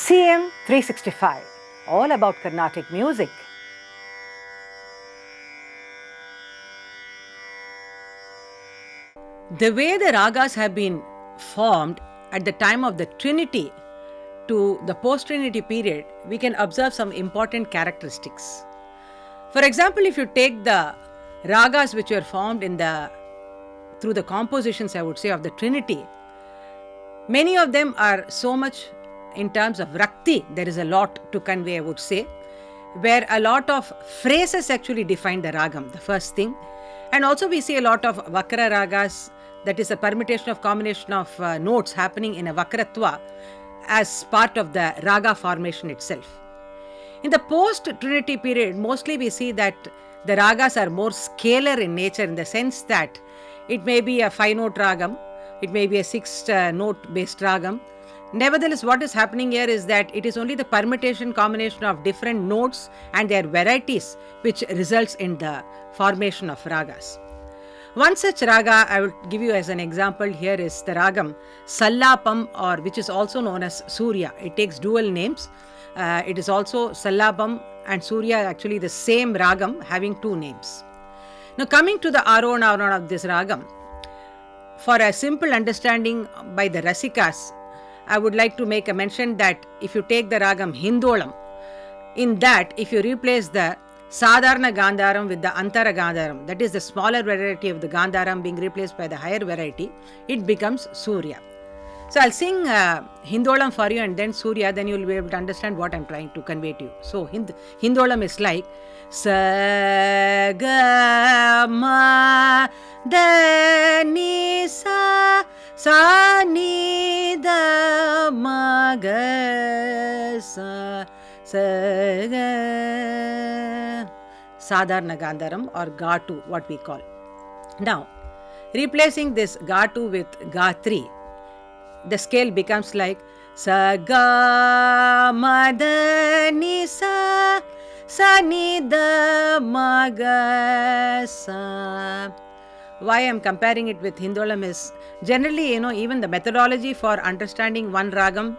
CM 365, all about Carnatic music. The way the ragas have been formed at the time of the Trinity to the post-Trinity period, we can observe some important characteristics. For example, if you take the ragas which were formed through the compositions, I would say, of the Trinity, many of them are so much in terms of rakti. There is a lot to convey, I would say, where a lot of phrases actually define the ragam, the first thing. And also we see a lot of vakra ragas, that is a permutation of combination of notes happening in a vakratva as part of the raga formation itself. In the post-Trinity period, mostly we see that the ragas are more scalar in nature, in the sense that it may be a 5-note ragam, it may be a 6-note based ragam. Nevertheless, what is happening here is that it is only the permutation combination of different notes and their varieties which results in the formation of ragas. One such raga I will give you as an example here is the ragam Sallapam, or which is also known as Surya. It takes dual names. It is also Sallapam and Surya, actually the same ragam having two names. Now coming to the Arohana of this ragam, for a simple understanding by the Rasikas, I would like to make a mention that if you take the ragam Hindolam, in that if you replace the Sadharana Gandharam with the Antara Gandharam, that is the smaller variety of the Gandharam being replaced by the higher variety, it becomes Surya. So I'll sing Hindolam for you and then Surya, then you will be able to understand what I'm trying to convey to you. So Hindolam is like Sa Ga Ma Da Ni Sa Sa Ni Da Ma Ga Sa Sa Ga. Sadharana Gandharam, or Ga2, what we call. Now, replacing this Ga2 with Ga3, the scale becomes like Sa Ga Ma Da Ni Sa Sa Ni Da Ma Ga Sa. Why I am comparing it with Hindolam is generally, even the methodology for understanding one ragam,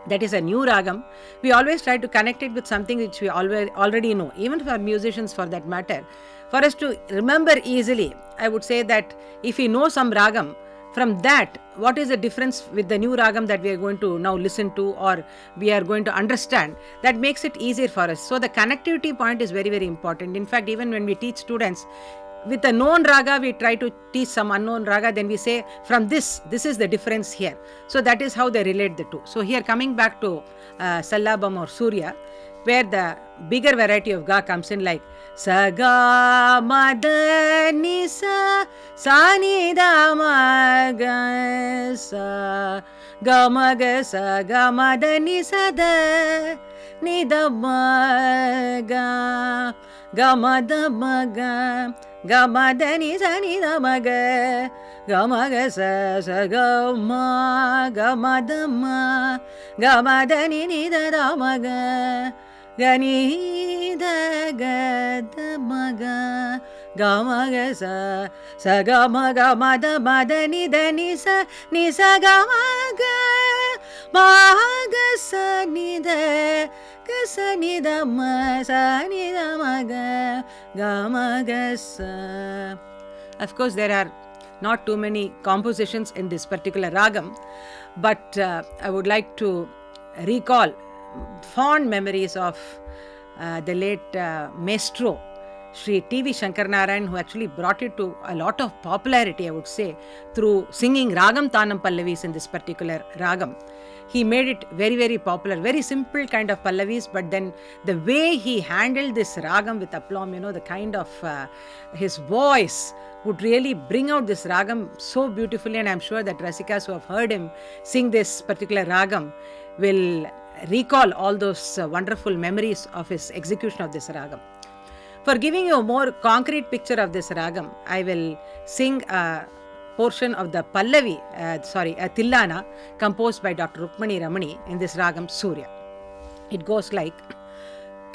that is a new ragam, we always try to connect it with something which we already know, even for musicians for that matter. For us to remember easily, I would say that if we know some ragam, from that, what is the difference with the new ragam that we are going to now listen to or we are going to understand, that makes it easier for us. So the connectivity point is very, very important. In fact, even when we teach students, with a known raga, we try to teach some unknown raga, then we say from this is the difference here. So that is how they relate the two. So here, coming back to Sallabam or Surya, where the bigger variety of ga comes in, like Sa Ga Ma Da Ni Sa Sa Ni Da Ma Ga Sa Ga Ma Ga Sa Ga Ma Da Ni Sa Da Ni Da Ma Ga Ga Ma Da Ma Ga Ga Ma Da Ni Sa Ni Da Ma Ga Ga Ma Ga Sa Sa Ga Ma Ga Ma Da Ma Ga Ma Da Ni Ni Da Da Ma Ga Ga Ni Da Ga Da Ma Ga Ga Ma Ga Sa Sa Ga Ma Da Ma Da Ni Sa Ga Ma Ga Ma Ga Sa Ni Da Ga Sa Ni Da Ma Sa Ni Da Ma Ga Ga Ma Ga Sa. Of course, there are not too many compositions in this particular ragam, but I would like to recall fond memories of the late maestro Sri T.V. Shankaranarayan, who actually brought it to a lot of popularity, I would say, through singing Ragam Tanam Pallavis in this particular ragam. He made it very, very popular, very simple kind of Pallavis, but then the way he handled this ragam with aplomb, the kind of his voice would really bring out this ragam so beautifully, and I'm sure that Rasikas who have heard him sing this particular ragam will recall all those wonderful memories of his execution of this ragam. For giving you a more concrete picture of this ragam, I will sing a portion of the Pallavi, a Tillana, composed by Dr. Rukmani Ramani in this ragam Surya. It goes like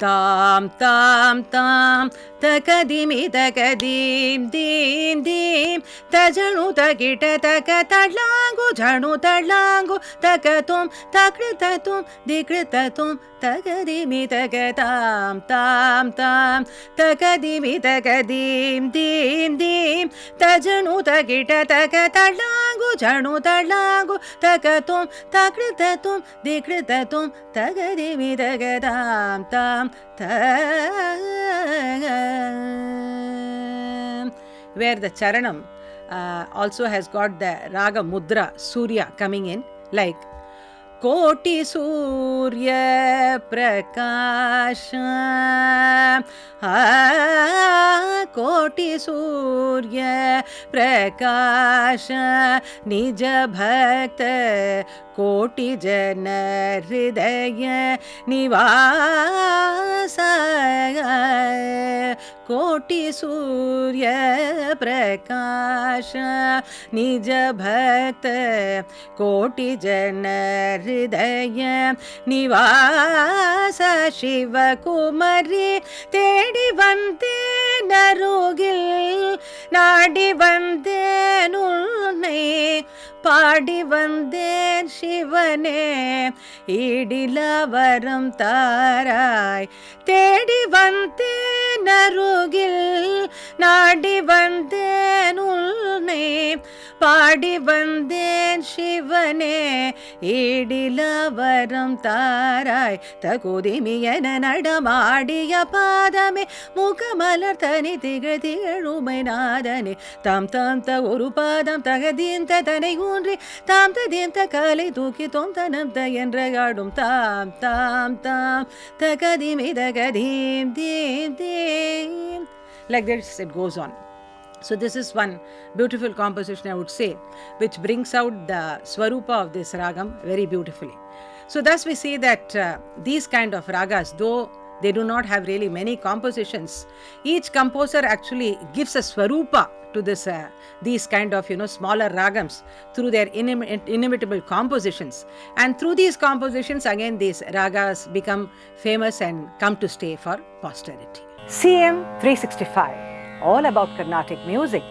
Tam Tam Tam takadimi takadim dim dim tajanu takita takatalangu janu talangu takatum takritatum dikritatum takadimi takatam tam tam takadimi takadim dim dim tajanu takita takatalangu janu talangu takatum takritatum dikritatum takadimi takatam tam tam. Where the charanam also has got the raga Mudhra, Surya coming in, like Koti Surya Prakasha, Koti Surya Prakasha, Nija Bhakta Koti Jana Hridaya Nivasa, Koti Surya Prakasha, Nija Bhakta Koti Jana Hridaya Nivasa, Shiva Kumari Tedi Vante Narugil Nadi Vante Nulne Padi Vande Shivane Idila Varam Tarai Tedi Vante Narugil Nadi Vande Nulne Padi Vande Shivane Idila Varam Tarai Takudimiyana Nadamadiya Padame Mukamalar Tani Tigra Tigarumai Nadane Tam Tam Ta Urupadam Tagadim Tatane Undri Tam Tadim Takali Tuki Tom Tanam Tayan Regadum Tam Tam Tam Takadimi Takadim Dim Dim. Like this it goes on. So this is one beautiful composition, I would say, which brings out the swarupa of this ragam very beautifully. So thus we see that these kind of ragas, though they do not have really many compositions, each composer actually gives a swarupa to this these kind of smaller ragams through their inimitable compositions, and through these compositions again these ragas become famous and come to stay for posterity. CM 365, all about Carnatic music.